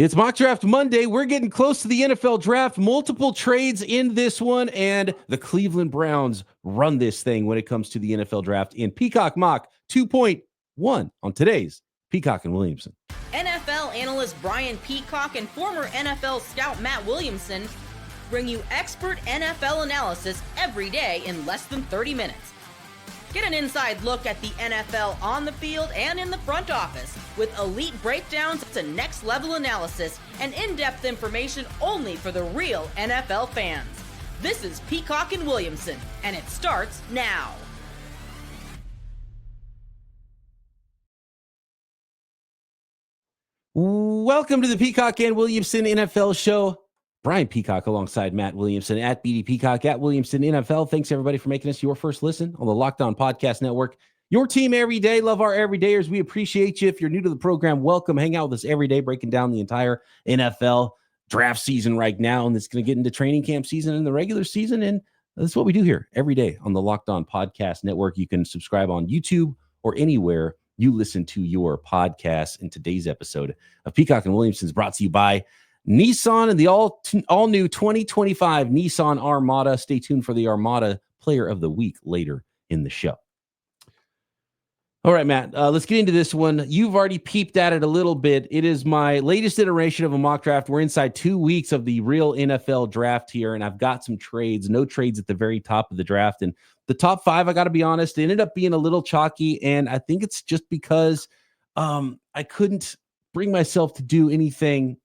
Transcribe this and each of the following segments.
It's Mock Draft Monday. We're getting close to the NFL draft. Multiple trades in this one, and the Cleveland Browns run this thing when it comes to the NFL draft in Peacock Mock 2.1 on today's Peacock and Williamson. NFL analyst Brian Peacock and former NFL scout Matt Williamson bring you expert NFL analysis every day in less than 30 minutes. Get an inside look at the NFL on the field and in the front office with elite breakdowns to next-level analysis and in-depth information only for the real NFL fans. This is Peacock and Williamson, and it starts now. Welcome to the Peacock and Williamson NFL Show. Brian Peacock alongside Matt Williamson at BD Peacock at Williamson NFL. Thanks everybody for making us your first listen on the Locked On Podcast Network. Your team every day. Love our everydayers. We appreciate you. If you're new to the program, welcome. Hang out with us every day, breaking down the entire NFL draft season right now. And it's going to get into training camp season and the regular season. And that's what we do here every day on the Locked On Podcast Network. You can subscribe on YouTube or anywhere you listen to your podcast. In today's episode of Peacock and Williamson is brought to you by Nissan and the all-new 2025 Nissan Armada. Stay tuned for the Armada Player of the Week later in the show. All right, Matt, let's get into this one. You've already peeped at it a little bit. It is my latest iteration of a mock draft. We're inside 2 weeks of the real NFL draft here, and I've got some trades. No trades at the very top of the draft. And the top 5, I got to be honest, it ended up being a little chalky, and I think it's just because I couldn't bring myself to do anything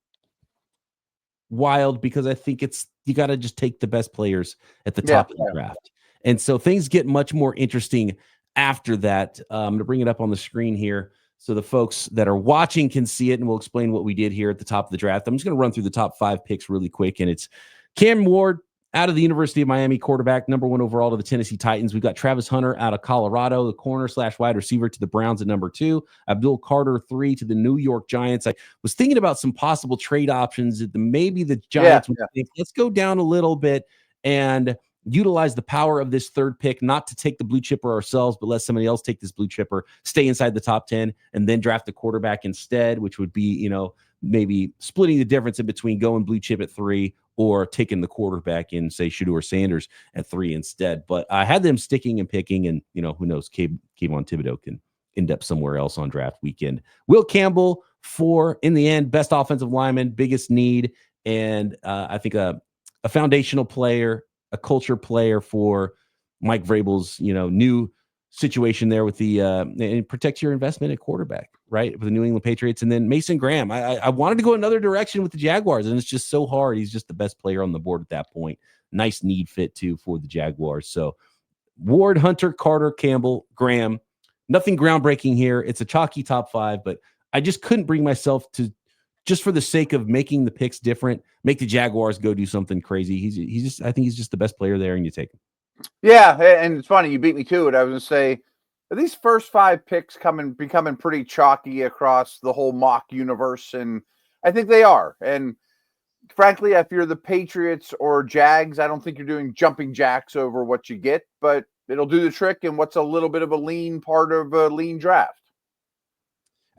wild, because I think you got to just take the best players at the top of the draft. And so things get much more interesting after that. I'm going to bring it up on the screen here so the folks that are watching can see it, and we'll explain what we did here at the top of the draft. I'm just going to run through the top 5 picks really quick, and it's Cam Ward out of the University of Miami, quarterback, number 1 overall to the Tennessee Titans. We've got Travis Hunter out of Colorado, the corner/wide receiver to the Browns at number 2. Abdul Carter, 3 to the New York Giants. I was thinking about some possible trade options. Maybe the Giants would think, let's go down a little bit and utilize the power of this third pick, not to take the blue chipper ourselves, but let somebody else take this blue chipper, stay inside the top 10, and then draft the quarterback instead, which would be, maybe splitting the difference in between going blue chip at 3 or taking the quarterback in, say, Shedeur Sanders at 3 instead. But I had them sticking and picking, and, who knows, Kayvon Thibodeau can end up somewhere else on draft weekend. Will Campbell, 4, in the end, best offensive lineman, biggest need, and I think a foundational player, a culture player for Mike Vrabel's, new situation there with the and protect your investment at quarterback, right, with the New England Patriots. And then Mason Graham, I wanted to go another direction with the Jaguars, and it's just so hard. He's just the best player on the board at that point. Nice need fit too for the Jaguars. So Ward, Hunter, Carter, Campbell, Graham, nothing groundbreaking here. It's a chalky top 5, but I just couldn't bring myself to, just for the sake of making the picks different, make the Jaguars go do something crazy. I think he's just the best player there, and you take him. Yeah, and it's funny, you beat me to it. I was going to say, are these first 5 picks becoming pretty chalky across the whole mock universe? And I think they are. And frankly, if you're the Patriots or Jags, I don't think you're doing jumping jacks over what you get, but it'll do the trick in what's a little bit of a lean part of a lean draft.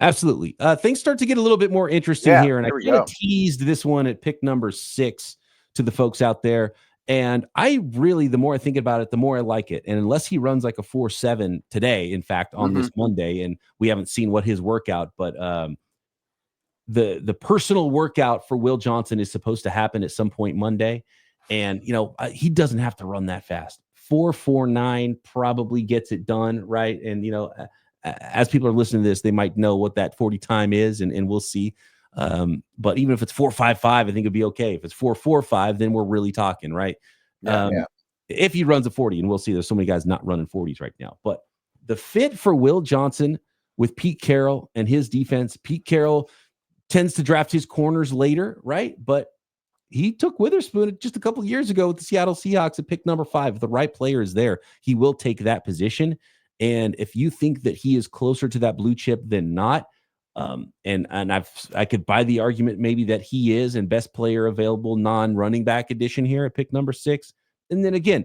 Absolutely. Things start to get a little bit more interesting here, and I kind of teased this one at pick number 6 to the folks out there. And I really, the more I think about it, the more I like it. And unless he runs like a 4.7 today, in fact, on this Monday, and we haven't seen what his workout, but the personal workout for Will Johnson is supposed to happen at some point Monday. And, he doesn't have to run that fast. 4.49 probably gets it done, right? And, as people are listening to this, they might know what that 40 time is, and we'll see. But even if it's 4.55, I think it'd be okay. If it's 4.45, then we're really talking, right? If he runs a 40, and we'll see, there's so many guys not running 40s right now. But the fit for Will Johnson with Pete Carroll and his defense, Pete Carroll tends to draft his corners later, right? But he took Witherspoon just a couple of years ago with the Seattle Seahawks at pick number 5. If the right player is there, he will take that position. And if you think that he is closer to that blue chip than not, and I could buy the argument maybe that he is, and best player available non-running back edition here at pick number 6. And then again,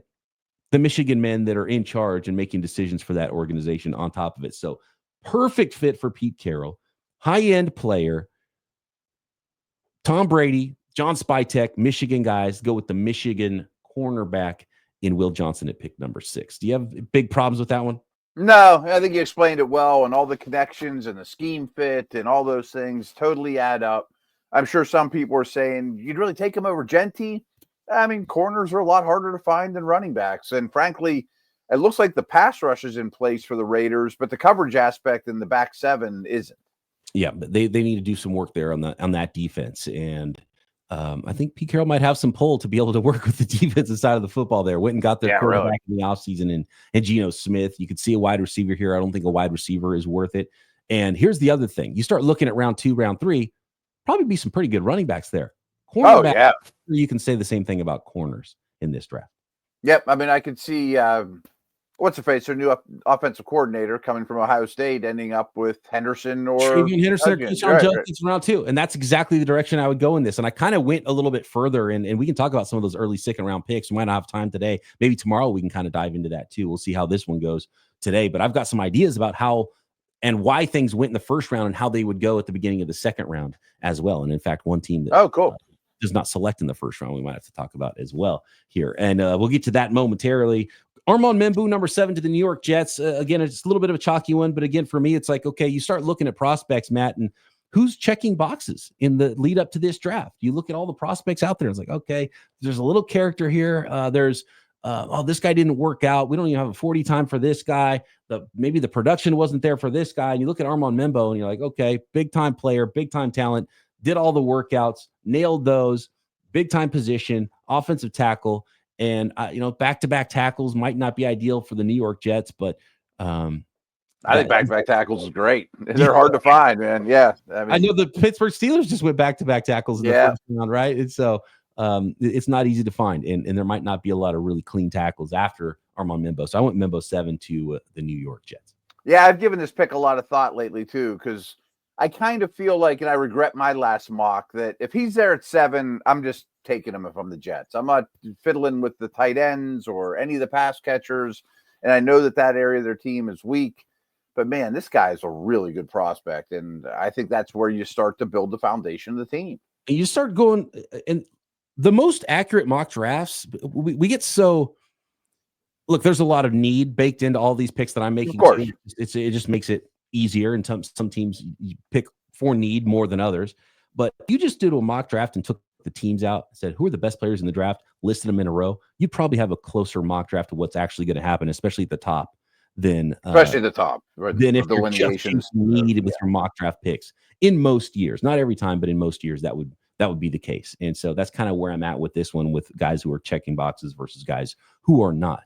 the Michigan men that are in charge and making decisions for that organization on top of it. So perfect fit for Pete Carroll, high-end player, Tom Brady, John Spytek, Michigan guys go with the Michigan cornerback in Will Johnson at pick number 6. Do you have big problems with that one? No, I think you explained it well, and all the connections and the scheme fit and all those things totally add up. I'm sure some people are saying you'd really take him over Genty. I mean, corners are a lot harder to find than running backs. And frankly, it looks like the pass rush is in place for the Raiders, but the coverage aspect in the back seven isn't. Yeah, but they need to do some work there on that defense. And I think Pete Carroll might have some pull to be able to work with the defensive side of the football there. Went and got their quarterback in the offseason and Geno Smith. You could see a wide receiver here. I don't think a wide receiver is worth it. And here's the other thing. You start looking at round 2, round 3, probably be some pretty good running backs there. Cornerback, you can say the same thing about corners in this draft. Yep. I mean, I could see what's the face? Their new offensive coordinator coming from Ohio State, ending up with Henderson or Keyshawn round 2. And that's exactly the direction I would go in this. And I kind of went a little bit further, and we can talk about some of those early second round picks. We might not have time today. Maybe tomorrow we can kind of dive into that too. We'll see how this one goes today. But I've got some ideas about how and why things went in the first round and how they would go at the beginning of the second round as well. And in fact, one team that does not select in the first round, we might have to talk about as well here. And we'll get to that momentarily. Armand Membu, number 7 to the New York Jets. Again, it's a little bit of a chalky one, but again, for me, it's like, okay, you start looking at prospects, Matt, and who's checking boxes in the lead up to this draft? You look at all the prospects out there. It's like, okay, there's a little character here. There's, this guy didn't work out. We don't even have a 40 time for this guy. Maybe the production wasn't there for this guy. And you look at Armand Membu and you're like, okay, big time player, big time talent, did all the workouts, nailed those, big time position, offensive tackle. And, back-to-back tackles might not be ideal for the New York Jets, but I think back-to-back tackles is great. They're hard to find, man. Yeah. I know the Pittsburgh Steelers just went back-to-back tackles in the first round, right? And so it's not easy to find, and there might not be a lot of really clean tackles after Armand Membu. So I went Membu 7 to the New York Jets. Yeah, I've given this pick a lot of thought lately, too, because I kind of feel like, and I regret my last mock, that if he's there at 7, I'm just taking him if I'm the Jets. I'm not fiddling with the tight ends or any of the pass catchers. And I know that area of their team is weak, but man, this guy is a really good prospect. And I think that's where you start to build the foundation of the team. And you start going, and the most accurate mock drafts, we get so, look, there's a lot of need baked into all these picks that I'm making. Of course. It just makes it easier. And some teams you pick for need more than others. But you just did a mock draft and took the teams out, said who are the best players in the draft, listed them in a row, you'd probably have a closer mock draft of what's actually going to happen, especially at the top, than especially the top, right? Than if you're just needed with your mock draft picks. In most years, not every time, but in most years, that would be the case. And so that's kind of where I'm at with this one, with guys who are checking boxes versus guys who are not.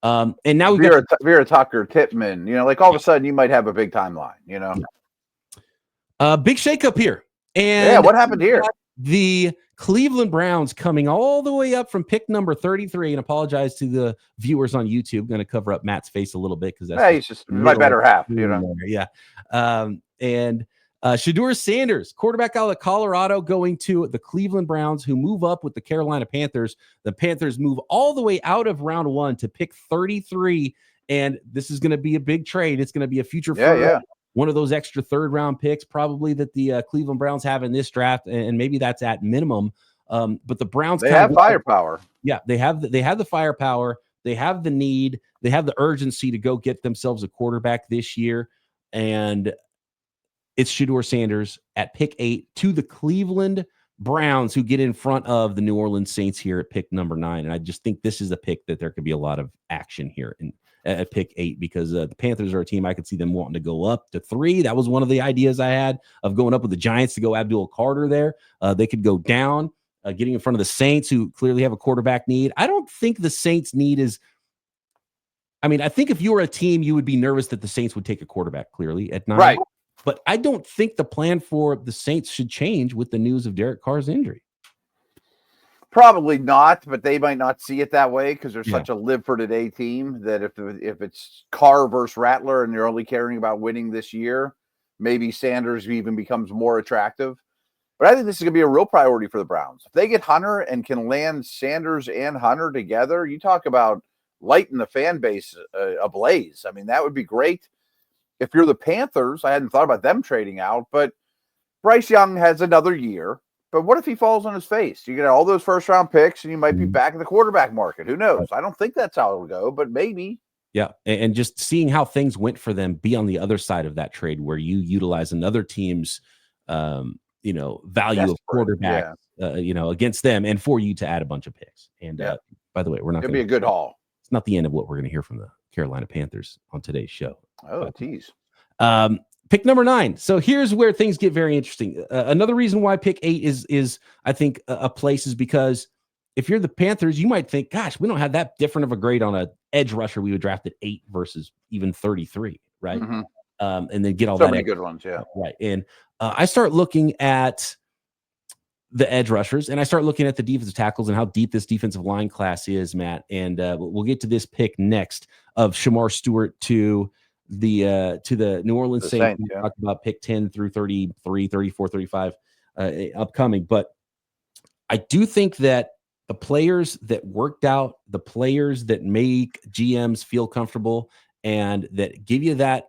And now we've got Vera Tucker, Tippmann, like all of a sudden you might have a big timeline, Big shakeup here. And what happened here? The Cleveland Browns coming all the way up from pick number 33, and apologize to the viewers on YouTube. Going to cover up Matt's face a little bit because that's he's just my better half, Yeah. And Shedeur Sanders, quarterback out of Colorado, going to the Cleveland Browns, who move up with the Carolina Panthers. The Panthers move all the way out of round 1 to pick 33, and this is going to be a big trade. It's going to be a future for one of those extra third round picks, probably that the Cleveland Browns have in this draft, and maybe that's at minimum. But the Browns have firepower. Yeah, they have the firepower. They have the need. They have the urgency to go get themselves a quarterback this year, and it's Shedeur Sanders at pick 8 to the Cleveland Browns, who get in front of the New Orleans Saints here at pick number 9. And I just think this is a pick that there could be a lot of action here at pick 8, because the Panthers are a team I could see them wanting to go up to 3. That was one of the ideas I had of going up with the Giants to go Abdul Carter there. They could go down, getting in front of the Saints, who clearly have a quarterback need. I don't think the Saints need is, I think if you were a team, you would be nervous that the Saints would take a quarterback clearly at 9. Right. But I don't think the plan for the Saints should change with the news of Derek Carr's injury. Probably not, but they might not see it that way because they're such a live for today team that if it's Carr versus Rattler and you're only caring about winning this year, maybe Sanders even becomes more attractive. But I think this is going to be a real priority for the Browns. If they get Hunter and can land Sanders and Hunter together, you talk about lighting the fan base ablaze. That would be great. If you're the Panthers, I hadn't thought about them trading out, but Bryce Young has another year. but what if he falls on his face? You get all those first round picks, and you might be back in the quarterback market. Who knows? I don't think that's how it'll go, but maybe. Yeah, and just seeing how things went for them, be on the other side of that trade where you utilize another team's, value of quarterback, against them, and for you to add a bunch of picks. And by the way, we're not. It'll be a good haul. It's not the end of what we're going to hear from the Carolina Panthers on today's show. Oh, tease. Pick number 9. So here's where things get very interesting. Another reason why pick 8 is I think a place is because if you're the Panthers, you might think, gosh, we don't have that different of a grade on an edge rusher. We would draft at 8 versus even 33, right? Mm-hmm. And then get all so that many good ones, yeah. Right. And I start looking at the edge rushers, and I start looking at the defensive tackles and how deep this defensive line class is, Matt. And we'll get to this pick next of Shamar Stewart to the New Orleans Saints. We talked about pick 10 through 33, 34, 35 upcoming. But I do think that the players that worked out, the players that make GMs feel comfortable and that give you that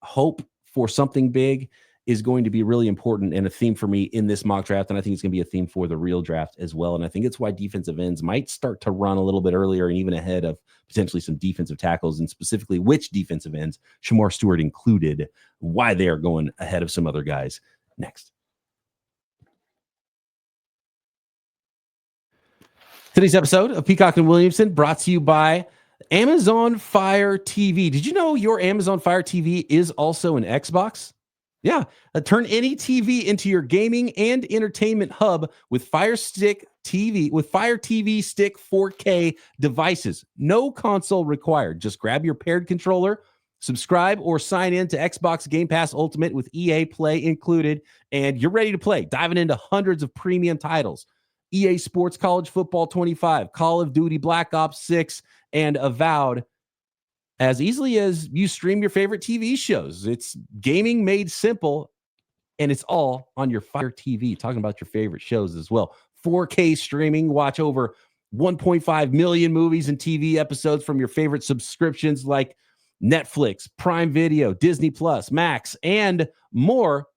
hope for something big is going to be really important and a theme for me in this mock draft. And I think it's going to be a theme for the real draft as well. And I think it's why defensive ends might start to run a little bit earlier and even ahead of potentially some defensive tackles, and specifically which defensive ends, Shamar Stewart included, why they are going ahead of some other guys next. Today's episode of Peacock and Williamson brought to you by Amazon Fire TV. Did you know your Amazon Fire TV is also an Xbox? Yeah, turn any TV into your gaming and entertainment hub with Fire TV Stick 4K devices. No console required. Just grab your paired controller, subscribe or sign in to Xbox Game Pass Ultimate with EA Play included, and you're ready to play. Diving into hundreds of premium titles. EA Sports College Football 25, Call of Duty Black Ops 6, and Avowed, as easily as you stream your favorite TV shows. It's gaming made simple, and it's all on your Fire TV. Talking about your favorite shows as well. 4K streaming. Watch over 1.5 million movies and TV episodes from your favorite subscriptions like Netflix, Prime Video, Disney Plus, Max, and more.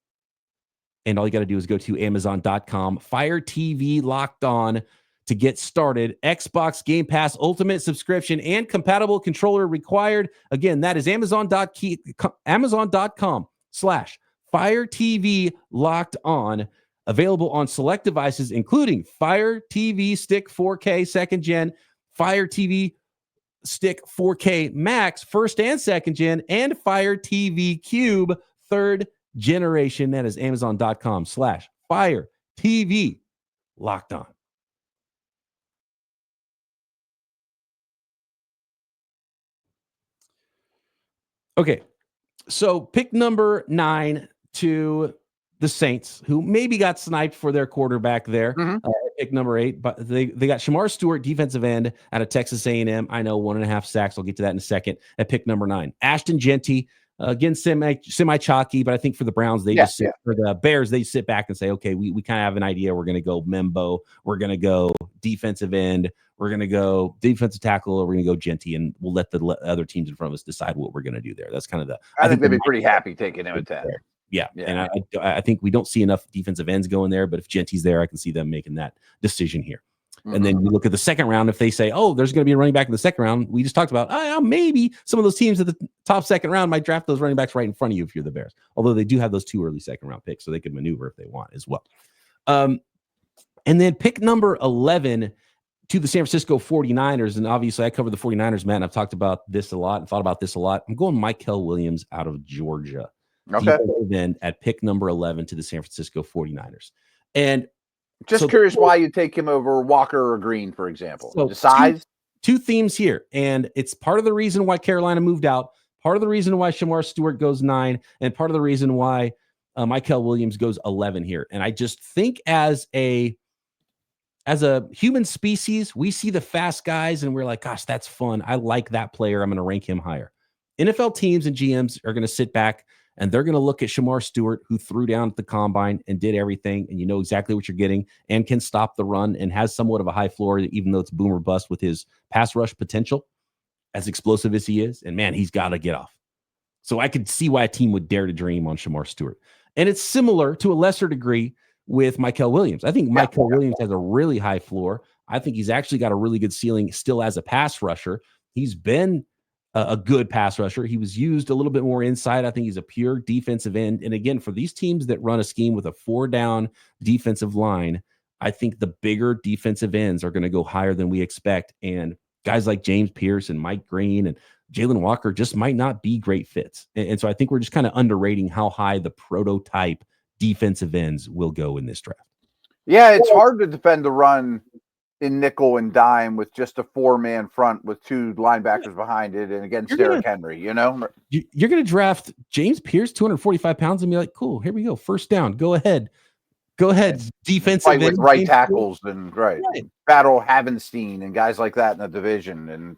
And all you got to do is go to Amazon.com, Fire TV Locked On to get started. Xbox Game Pass Ultimate subscription and compatible controller required. Again, that is Amazon.com/Fire TV Locked On. Available on select devices, including Fire TV Stick 4K 2nd Gen, Fire TV Stick 4K Max 1st and 2nd Gen, and Fire TV Cube 3rd generation. That is Amazon.com/Fire TV Locked On. Okay, so pick number 9 to the Saints, who maybe got sniped for their quarterback there. Pick number 8, but they got Shamar Stewart, defensive end out of Texas A&M. I know 1.5 sacks. I'll get to that in a second. At pick number 9, Ashton Jeanty. Again, semi chalky, but I think for the Browns, for the Bears, they sit back and say, okay, we kind of have an idea. We're going to go Membo. We're going to go defensive end. We're going to go defensive tackle, or we're going to go Jeanty, and we'll let the other teams in front of us decide what we're going to do there. That's kind of I think they'd be pretty happy taking him at that. Yeah. And I think we don't see enough defensive ends going there, but if Jeanty's there, I can see them making that decision here. And then you look at the second round. If they say, oh, there's going to be a running back in the second round, we just talked about, maybe some of those teams at the top second round might draft those running backs right in front of you if you're the Bears. Although they do have those 2 early second round picks, so they could maneuver if they want as well. And then pick number 11 to the San Francisco 49ers. And obviously I cover the 49ers, Matt, and I've talked about this a lot and thought about this a lot. I'm going Michael Williams out of Georgia. Okay. Then at pick number 11 to the San Francisco 49ers. And just curious why you take him over Walker or Green, for example. So the size? Two themes here. And it's part of the reason why Carolina moved out, part of the reason why Shamar Stewart goes 9, and part of the reason why Michael Williams goes 11 here. And I just think as a human species, we see the fast guys and we're like, gosh, that's fun. I like that player. I'm going to rank him higher. NFL teams and GMs are going to sit back and they're going to look at Shamar Stewart, who threw down at the combine and did everything, and you know exactly what you're getting and can stop the run and has somewhat of a high floor, even though it's boom or bust with his pass rush potential, as explosive as he is. And man, he's got to get off. So I could see why a team would dare to dream on Shamar Stewart. And it's similar to a lesser degree with Michael Williams. I think Michael Williams has a really high floor. I think he's actually got a really good ceiling still as a pass rusher. He's been a good pass rusher. He was used a little bit more inside. I think he's a pure defensive end. And again, for these teams that run a scheme with a 4-down defensive line, I think the bigger defensive ends are going to go higher than we expect. And guys like James Pierce and Mike Green and Jalen Walker just might not be great fits. And so I think we're just kind of underrating how high the prototype defensive ends will go in this draft. Yeah, it's hard to defend the run in nickel and dime with just a 4-man front with 2 linebackers behind it and against Derrick Henry, you know? You're going to draft James Pierce, 245 pounds, and be like, cool, here we go. First down. Go ahead. Defensive fight with right tackles and battle Havenstein and guys like that in the division. And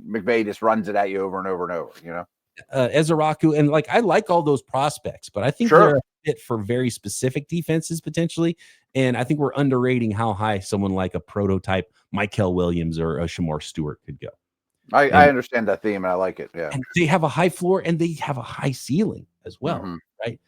McVay just runs it at you over and over and over, you know? Ezeraku, and like I like all those prospects, but I think they're a fit for very specific defenses potentially. And I think we're underrating how high someone like a prototype Michael Williams or a Shamar Stewart could go. I understand that theme and I like it. Yeah. And they have a high floor and they have a high ceiling as well. Right.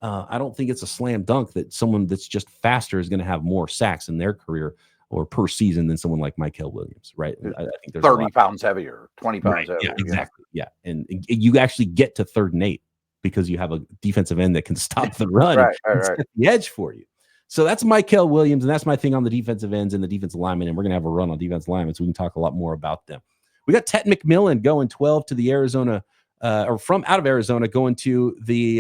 I don't think it's a slam dunk that someone that's just faster is going to have more sacks in their career or per season than someone like Michael Williams, right? I think there's 30 pounds heavier, 20 pounds heavier. Yeah, exactly. Yeah. And you actually get to 3rd and 8 because you have a defensive end that can stop the run and set the edge for you. So that's Michael Williams, and that's my thing on the defensive ends and the defensive linemen, and we're going to have a run on defensive linemen, so we can talk a lot more about them. We got Ted McMillan going 12 to the Arizona, or from out of Arizona going to the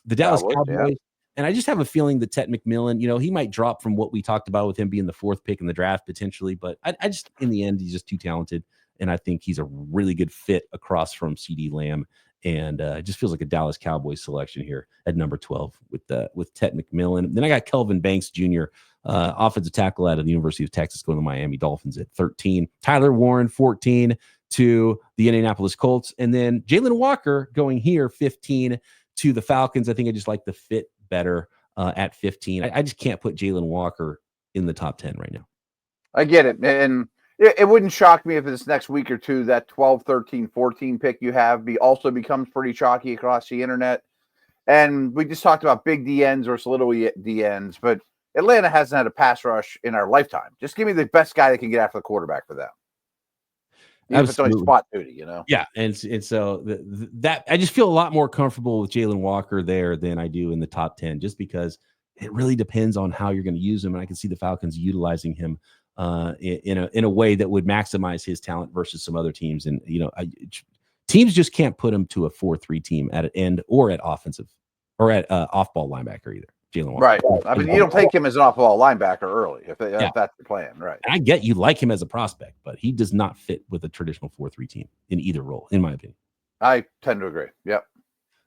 Dallas Cowboys. Yeah. And I just have a feeling that Ted McMillan, he might drop from what we talked about with him being the 4th pick in the draft potentially, but I just, in the end, he's just too talented. And I think he's a really good fit across from CeeDee Lamb. And it just feels like a Dallas Cowboys selection here at number 12 with Ted McMillan. Then I got Kelvin Banks Jr., offensive tackle out of the University of Texas, going to the Miami Dolphins at 13. Tyler Warren, 14 to the Indianapolis Colts. And then Jalen Walker going here, 15 to the Falcons. I think I just like the fit better at 15. I just can't put Jalen Walker in the top 10 right now. I get it. And it wouldn't shock me if this next week or two, that 12, 13, 14 pick you have also becomes pretty chalky across the internet. And we just talked about big DNs versus little DNs, but Atlanta hasn't had a pass rush in our lifetime. Just give me the best guy that can get after the quarterback for them. Even if it's only spot duty, Yeah, and so that I just feel a lot more comfortable with Jalen Walker there than I do in the top 10, just because it really depends on how you're going to use him, and I can see the Falcons utilizing him in a way that would maximize his talent versus some other teams. And teams just can't put him to a 4-3 team at an end or at offensive or at off-ball linebacker either. Jalen Walker. Right. I mean, you don't take him as an off-ball linebacker early if that's the plan, right? And I get you like him as a prospect, but he does not fit with a traditional 4-3 team in either role, in my opinion. I tend to agree. Yep.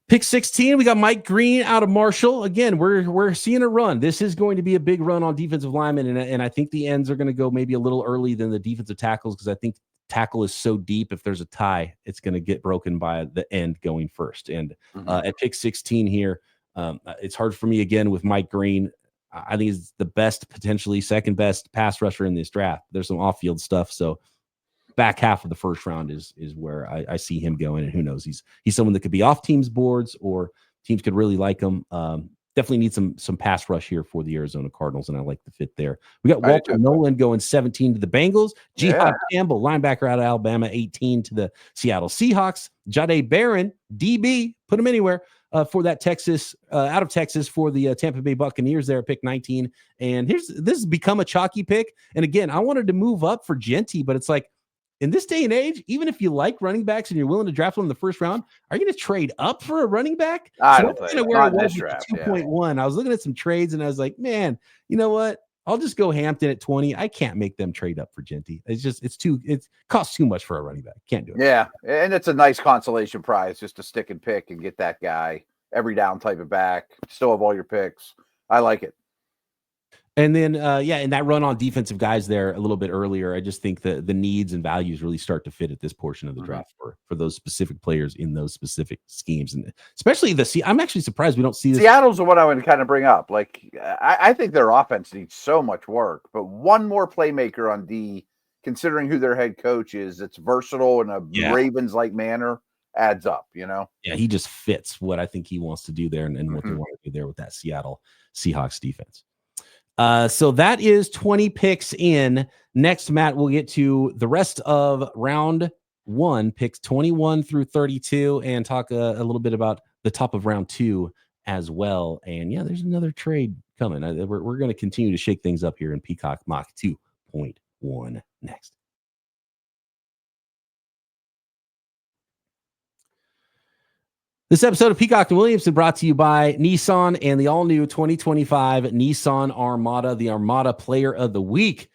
Pick 16, we got Mike Green out of Marshall. Again, we're seeing a run. This is going to be a big run on defensive linemen, and I think the ends are going to go maybe a little early than the defensive tackles because I think tackle is so deep. If there's a tie, it's going to get broken by the end going first. And at pick 16 here, it's hard for me again with Mike Green. I think he's the best, potentially second best pass rusher in this draft. There's some off-field stuff, so back half of the first round is where I see him going, and who knows? He's someone that could be off teams' boards or teams could really like him. Definitely need some pass rush here for the Arizona Cardinals, and I like the fit there. We got Walter Nolan going 17 to the Bengals. Jihad Campbell, linebacker out of Alabama, 18 to the Seattle Seahawks. Jahdae Barron, DB, put him anywhere. For that Texas, out of Texas for the Tampa Bay Buccaneers there at pick 19. And this has become a chalky pick. And again, I wanted to move up for Genty, but it's like in this day and age, even if you like running backs and you're willing to draft one in the first round, are you going to trade up for a running back? I don't think where I was at 2.1. I was looking at some trades and I was like, man, you know what? I'll just go Hampton at 20. I can't make them trade up for Genty. It costs too much for a running back. Can't do it. Yeah. And it's a nice consolation prize just to stick and pick and get that guy every down type of back. Still have all your picks. I like it. And then, and that run on defensive guys there a little bit earlier, I just think the needs and values really start to fit at this portion of the draft for those specific players in those specific schemes. And especially I'm actually surprised we don't see this. Seattle's the one I would kind of bring up. Like, I think their offense needs so much work, but one more playmaker on D, considering who their head coach is, it's versatile in a Ravens-like manner, adds up, Yeah, he just fits what I think he wants to do there and what they want to do there with that Seattle Seahawks defense. So that is 20 picks in. Next, Matt, we'll get to the rest of round 1, picks 21 through 32, and talk a little bit about the top of round 2 as well. And yeah, there's another trade coming. We're going to continue to shake things up here in Peacock Mock 2.1 next. This episode of Peacock and Williamson brought to you by Nissan and the all-new 2025 Nissan Armada, the Armada Player of the Week.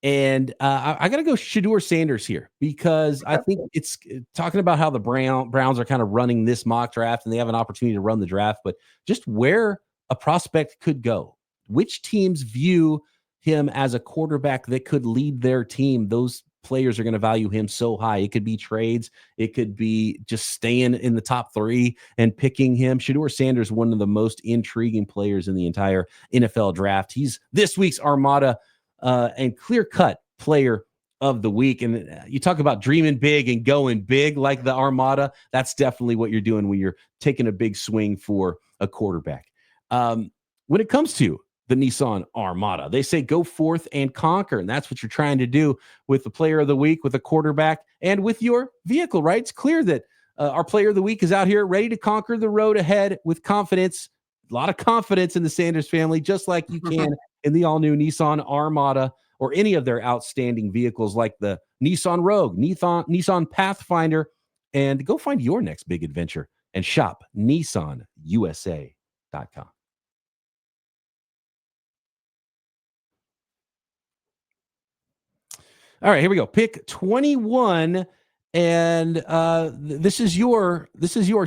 And I got to go Shedeur Sanders here because I think it's talking about how the Browns are kind of running this mock draft and they have an opportunity to run the draft, but just where a prospect could go. Which teams view him as a quarterback that could lead their team? Those players are going to value him so high. It could be trades. It could be just staying in the top 3 and picking him. Shedeur Sanders, one of the most intriguing players in the entire NFL draft. He's this week's Armada and clear-cut player of the week. And you talk about dreaming big and going big like the Armada. That's definitely what you're doing when you're taking a big swing for a quarterback. When it comes to the Nissan Armada, they say go forth and conquer. And that's what you're trying to do with the player of the week, with a quarterback, and with your vehicle, right? It's clear that our player of the week is out here ready to conquer the road ahead with confidence. A lot of confidence in the Sanders family, just like you can in the all-new Nissan Armada or any of their outstanding vehicles like the Nissan Rogue, Nissan Pathfinder, and go find your next big adventure and shop NissanUSA.com. All right, here we go. Pick 21, and this is your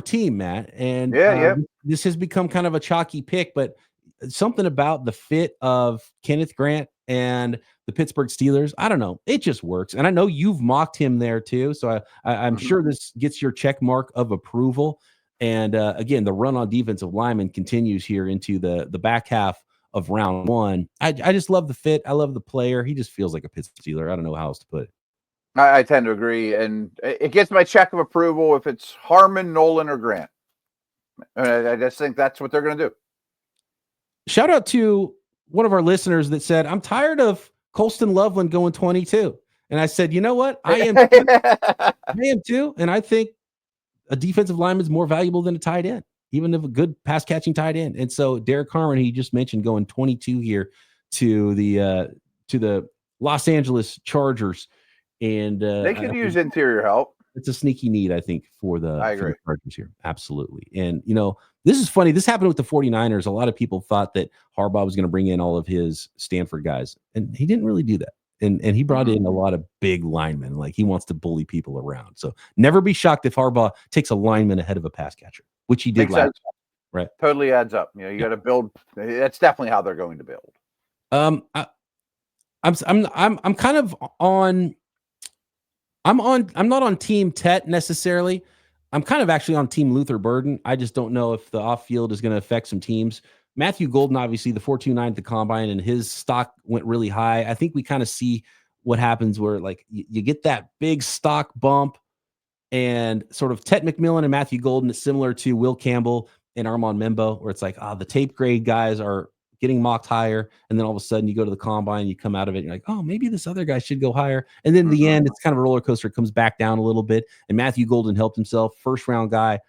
team, Matt. And this has become kind of a chalky pick, but something about the fit of Kenneth Grant and the Pittsburgh Steelers, I don't know, it just works. And I know you've mocked him there too, so I'm sure this gets your check mark of approval. And again, the run on defensive lineman continues here into the back half of round 1. I just love the fit. I love the player. He just feels like a Pittsburgh Steeler. I don't know how else to put it. I tend to agree, and it gets my check of approval if it's Harmon, Nolan, or Grant. I just think that's what they're going to do. Shout out to one of our listeners that said, I'm tired of Colston Loveland going 22. And I said, you know what? I am too. I am too. And I think a defensive lineman is more valuable than a tight end, even if a good pass catching tight end. And so Derek Harmon, he just mentioned going 22 here to the Los Angeles Chargers. And they could use interior help. It's a sneaky need, I think, for the Chargers here. Absolutely. And, this is funny. This happened with the 49ers. A lot of people thought that Harbaugh was going to bring in all of his Stanford guys, and he didn't really do that. And he brought in a lot of big linemen. Like, he wants to bully people around. So never be shocked if Harbaugh takes a lineman ahead of a pass catcher, which he did last time. Right. Totally adds up. You got to build. That's definitely how they're going to build. I'm kind of on. I'm not on Team Tet necessarily. I'm kind of actually on Team Luther Burden. I just don't know if the off-field is going to affect some teams. Matthew Golden, obviously, the 4.29 at the combine, and his stock went really high. I think we kind of see what happens where, like, you get that big stock bump, and sort of Tet McMillan and Matthew Golden is similar to Will Campbell and Armand Membo, where it's like, the tape grade guys are getting mocked higher, and then all of a sudden you go to the combine, you come out of it, and you're like, oh, maybe this other guy should go higher. And then in the end, it's kind of a roller coaster. It comes back down a little bit, and Matthew Golden helped himself. First round guy.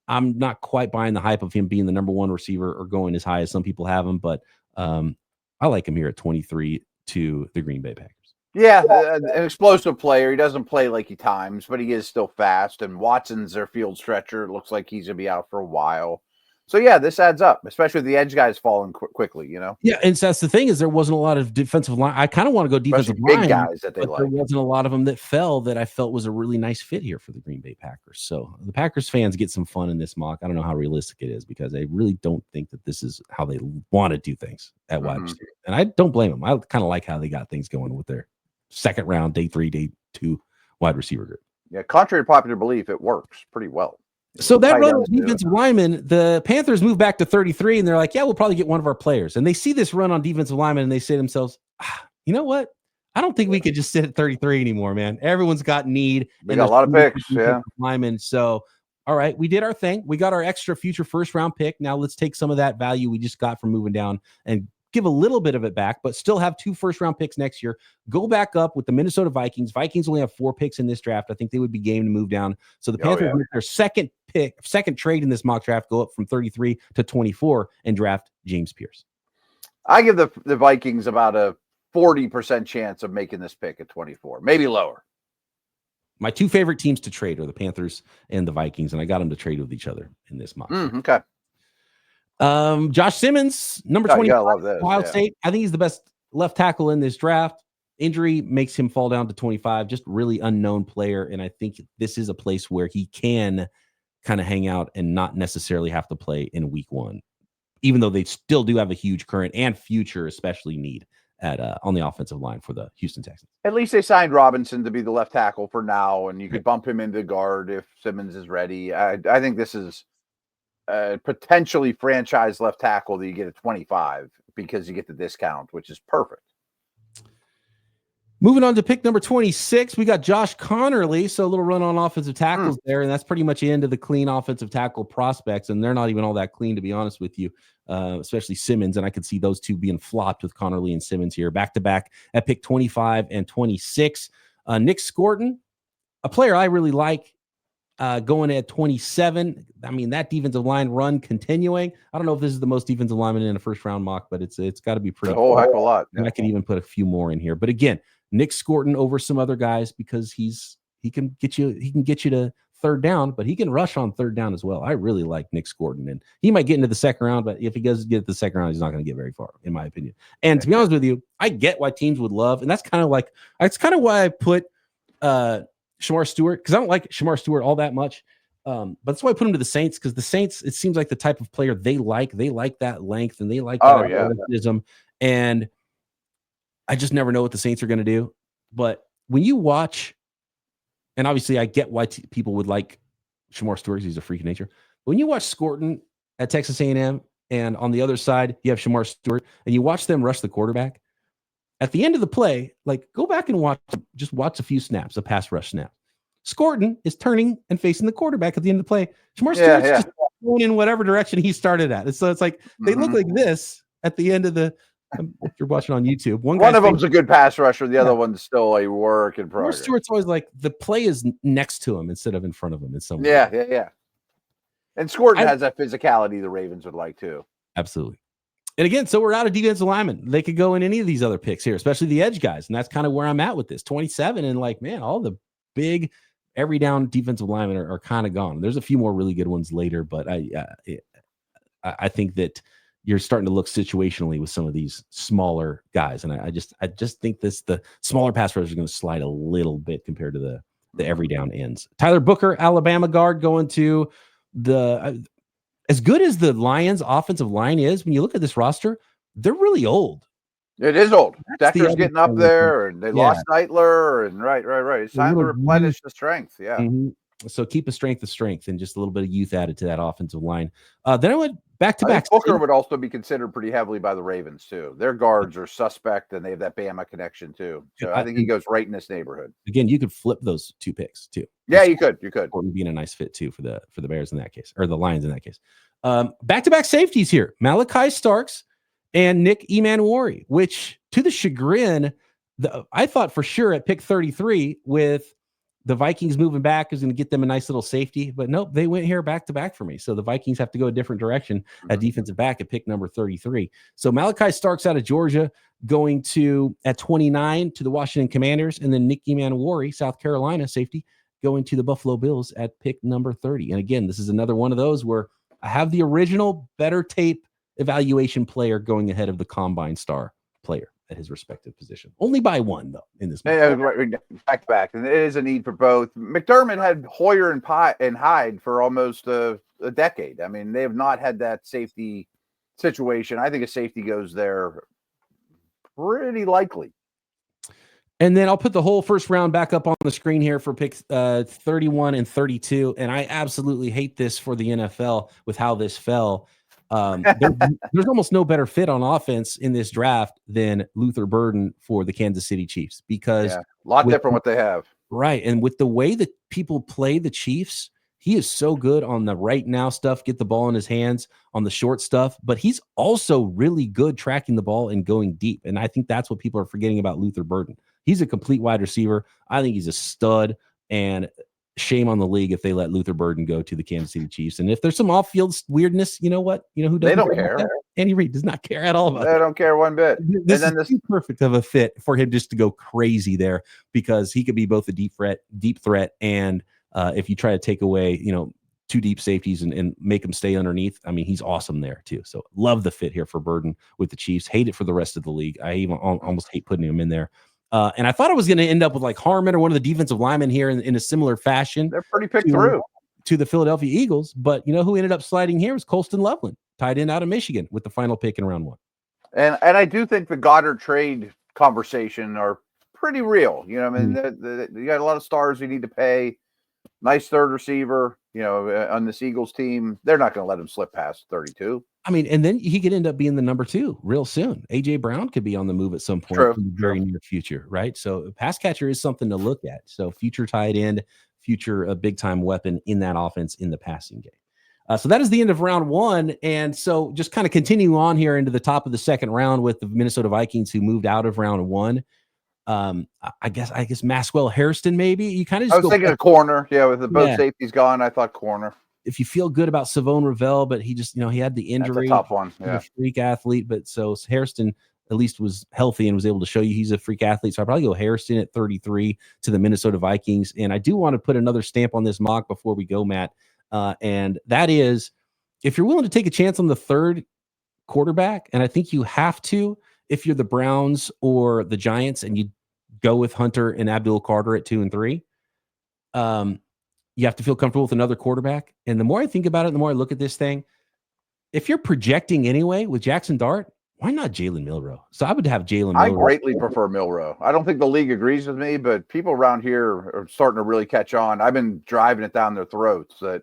I'm not quite buying the hype of him being the number 1 receiver or going as high as some people have him, but I like him here at 23 to the Green Bay Packers. Yeah, an explosive player. He doesn't play like he times, but he is still fast. And Watson's their field stretcher. It looks like he's going to be out for a while. So, yeah, this adds up, especially with the edge guys falling quickly, Yeah, and so that's the thing is there wasn't a lot of defensive line. I kind of want to go defensive line. Big guys that they like. There wasn't a lot of them that fell that I felt was a really nice fit here for the Green Bay Packers. So the Packers fans get some fun in this mock. I don't know how realistic it is because I really don't think that this is how they want to do things at wide receiver. And I don't blame them. I kind of like how they got things going with their second round, day 3, day 2 wide receiver group. Yeah, contrary to popular belief, it works pretty well. So that run on defensive lineman, the Panthers move back to 33, and they're like, yeah, we'll probably get one of our players. And they see this run on defensive lineman, and they say to themselves, you know what? I don't think we could just sit at 33 anymore, man. Everyone's got need. We got a lot of picks, linemen. So, all right, we did our thing. We got our extra future first-round pick. Now let's take some of that value we just got from moving down and give a little bit of it back, but still have 2 first-round picks next year. Go back up with the Minnesota Vikings. Vikings only have 4 picks in this draft. I think they would be game to move down. So the Panthers make their second trade in this mock draft, go up from 33 to 24 and draft James Pierce. I give the Vikings about a 40% chance of making this pick at 24, maybe lower. My 2 favorite teams to trade are the Panthers and the Vikings, and I got them to trade with each other in this mock. Okay. Josh Simmons, number 25, Ohio State. I think he's the best left tackle in this draft. Injury makes him fall down to 25, just really unknown player. And I think this is a place where he can kind of hang out and not necessarily have to play in week 1, even though they still do have a huge current and future, especially need at on the offensive line for the Houston Texans. At least they signed Robinson to be the left tackle for now, and you could bump him into guard if Simmons is ready. I think this is potentially franchise left tackle that you get at 25 because you get the discount, which is perfect. Moving on to pick number 26, we got Josh Connerly. So a little run on offensive tackles there, and that's pretty much the end of the clean offensive tackle prospects, and they're not even all that clean, to be honest with you, especially Simmons, and I could see those 2 being flopped with Connerly and Simmons here, back-to-back at pick 25 and 26. Nick Scorton, a player I really like, going at 27. I mean, that defensive line run continuing. I don't know if this is the most defensive lineman in a first-round mock, but it's got to be pretty cool. Heck of a lot. And I could even put a few more in here. But again, Nick Scorton over some other guys because he can get you to third down, but he can rush on third down as well. I really like Nick Scorton, and he might get into the second round, but if he does get the second round, he's not going to get very far, in my opinion. And to be honest with you, I get why teams would love, and that's kind of why I put Shamar Stewart, because I don't like Shamar Stewart all that much. But that's why I put him to the Saints, because the Saints, it seems like the type of player they like. They like that length and they like that athleticism. And I just never know what the Saints are going to do. But when you watch, and obviously I get why people would like Shamar Stewart, because he's a freak of nature. But when you watch Scorton at Texas A&M, and on the other side you have Shamar Stewart, and you watch them rush the quarterback, at the end of the play, like, go back and watch a few snaps, a pass rush snap. Scorton is turning and facing the quarterback at the end of the play. Shamar Stewart's just going in whatever direction he started at. So it's like they look like this at the end of the. If you're watching on YouTube, one of them's a good pass rusher, the other one's still a work in progress. Shamar Stewart's always like the play is next to him instead of in front of him in some way. Yeah. And Scorton has that physicality the Ravens would like too. Absolutely. And again, so we're out of defensive linemen. They could go in any of these other picks here, especially the edge guys. And that's kind of where I'm at with this 27. And like, man, all the big every down defensive linemen are kind of gone. There's a few more really good ones later, but I think that you're starting to look situationally with some of these smaller guys. And I just think the smaller pass rushers are going to slide a little bit compared to the every down ends. Tyler Booker, Alabama guard, going to the as good as the Lions offensive line is, when you look at this roster, they're really old. It is old. Decker's getting up there, and they lost Eitler, and right. It's time to replenish the strength. Yeah. Mm-hmm. So keep a strength of strength and just a little bit of youth added to that offensive line. Then I went back-to-back. Booker would also be considered pretty heavily by the Ravens too. Their guards are suspect, and they have that Bama connection too. So I think he goes right in this neighborhood. Again, you could flip those 2 picks too. Yeah, you could. Gordon being a nice fit too for the Bears in that case, or the Lions in that case. Back-to-back safeties here: Malachi Starks and Nick Emmanwori, which, to the chagrin, I thought for sure at pick 33 with the Vikings moving back is going to get them a nice little safety, but nope, they went here back-to-back for me. So the Vikings have to go a different direction at defensive back at pick number 33. So Malachi Starks out of Georgia going to, at 29, to the Washington Commanders, and then Nick Emmanwori, South Carolina safety, going to the Buffalo Bills at pick number 30. And again, this is another one of those where I have the original better tape evaluation player going ahead of the combine star player at his respective position. Only by one, though, in this back to back. And it is a need for both. McDermott had Hoyer and Hyde for almost a decade. I mean, they have not had that safety situation. I think a safety goes there pretty likely. And then I'll put the whole first round back up on the screen here for picks 31 and 32. And I absolutely hate this for the NFL with how this fell. There's almost no better fit on offense in this draft than Luther Burden for the Kansas City Chiefs, because a lot different what they have. Right. And with the way that people play the Chiefs, He is so good on the right now stuff, get the ball in his hands on the short stuff, but he's also really good tracking the ball and going deep. And I think that's what people are forgetting about Luther Burden. He's a complete wide receiver. I think he's a stud, and shame on the league if they let Luther Burden go to the Kansas City Chiefs. And if there's some off-field weirdness, you know what? You know who doesn't? They don't care. Andy Reid does not care at all about They don't care one bit. This is too perfect of a fit for him just to go crazy there, because he could be both a deep threat, and if you try to take away, two deep safeties and make him stay underneath, I mean, he's awesome there too. So love the fit here for Burden with the Chiefs. Hate it for the rest of the league. I even almost hate putting him in there. And I thought it was going to end up with like Harmon or one of the defensive linemen here in a similar fashion. They're pretty picked through to the Philadelphia Eagles. But you know who ended up sliding here was Colston Loveland, tight end out of Michigan, with the final pick in round 1. And I do think the Goddard trade conversation are pretty real. You got a lot of stars you need to pay. Nice third receiver, on this Eagles team. They're not going to let him slip past 32. I mean, and then he could end up being the number 2 real soon. A.J. Brown could be on the move at some point in the very near future, right? So pass catcher is something to look at. So future tight end, future big-time weapon in that offense in the passing game. So that is the end of round 1. And so just kind of continue on here into the top of the second round with the Minnesota Vikings, who moved out of round 1. I guess Maxwell Hairston, maybe. You kind of I was thinking a corner. Yeah, with the both safeties gone, I thought corner. If you feel good about Savone Ravel, but he just, he had the injury. That's a tough one. Yeah. He's a freak athlete, but so Hairston at least was healthy and was able to show you he's a freak athlete. So I'd probably go Hairston at 33 to the Minnesota Vikings. And I do want to put another stamp on this mock before we go, Matt. And that is, if you're willing to take a chance on the third quarterback, and I think you have to, if you're the Browns or the Giants and you go with Hunter and Abdul Carter at 2 and 3, you have to feel comfortable with another quarterback. And the more I think about it, the more I look at this thing, if you're projecting anyway with Jackson Dart, why not Jalen Milroe? So I would have Jalen Milroe. I greatly prefer Milroe. I don't think the league agrees with me, but people around here are starting to really catch on. I've been driving it down their throats that,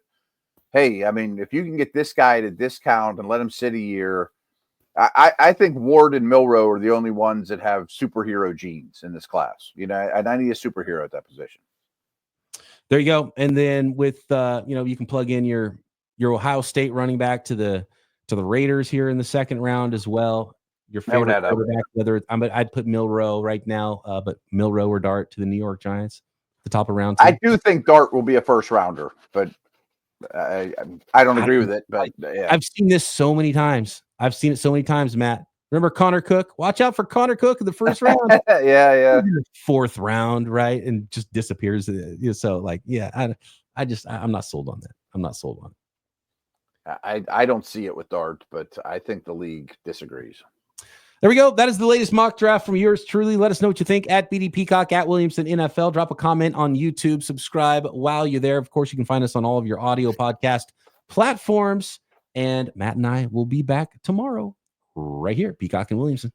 hey, I mean, if you can get this guy at a discount and let him sit a year, I think Ward and Milroe are the only ones that have superhero genes in this class. And I need a superhero at that position. There you go. And then with you can plug in your Ohio State running back to the Raiders here in the second round as well. Your favorite quarterback, whether I'd put Milroe right now, but Milroe or Dart to the New York Giants, the top of round 2. I do think Dart will be a first rounder, but I don't agree with it. But yeah. I've seen this so many times. I've seen it so many times, Matt. Remember Connor Cook? Watch out for Connor Cook in the first round. yeah. Fourth round, right? And just disappears. So I'm not sold on that. I'm not sold on it. I don't see it with Dart, but I think the league disagrees. There we go. That is the latest mock draft from yours truly. Let us know what you think at BD Peacock, at Williamson NFL. Drop a comment on YouTube. Subscribe while you're there. Of course, you can find us on all of your audio podcast platforms. And Matt and I will be back tomorrow right here, Peacock and Williamson.